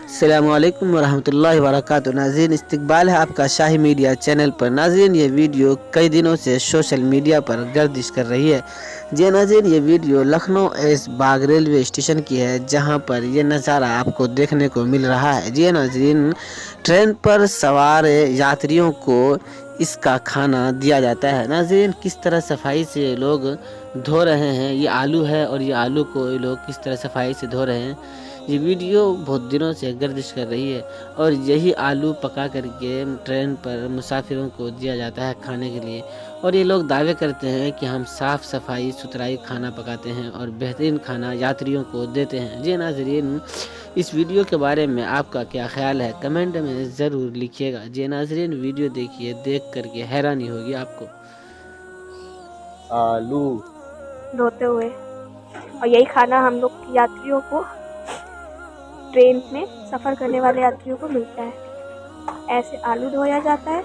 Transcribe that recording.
अस्सलामुअलैकुम वरहमतुल्लाहि वबरकातुहू। नाज़रीन, इस्तकबाल है आपका शाही मीडिया चैनल पर। नाज़रीन, ये वीडियो कई दिनों से सोशल मीडिया पर गर्दिश कर रही है। जी नाज़रीन, ये वीडियो लखनऊ ऐश बाग रेलवे स्टेशन की है, जहां पर ये नज़ारा आपको देखने को मिल रहा है। जी नाज़रीन, ट्रेन पर सवार यात्रियों को इसका खाना दिया जाता है। नाज़रीन, किस तरह सफाई से लोग धो रहे हैं, ये आलू है और ये आलू को ये लोग किस तरह सफाई से धो रहे हैं। ये वीडियो बहुत दिनों से गर्दिश कर रही है और यही आलू पका करके ट्रेन पर मुसाफिरों को दिया जाता है खाने के लिए। और ये लोग दावे करते हैं कि हम साफ़ सफाई सुथराई खाना पकाते हैं और बेहतरीन खाना यात्रियों को देते हैं। जी नाज़रीन, इस वीडियो के बारे में आपका क्या ख्याल है, कमेंट में ज़रूर लिखिएगा। जी नाज़रीन, वीडियो देखिए, देख करके हैरानी होगी आपको। आलू धोते हुए, और यही खाना हम लोग यात्रियों को, ट्रेन में सफ़र करने वाले यात्रियों को मिलता है। ऐसे आलू धोया जाता है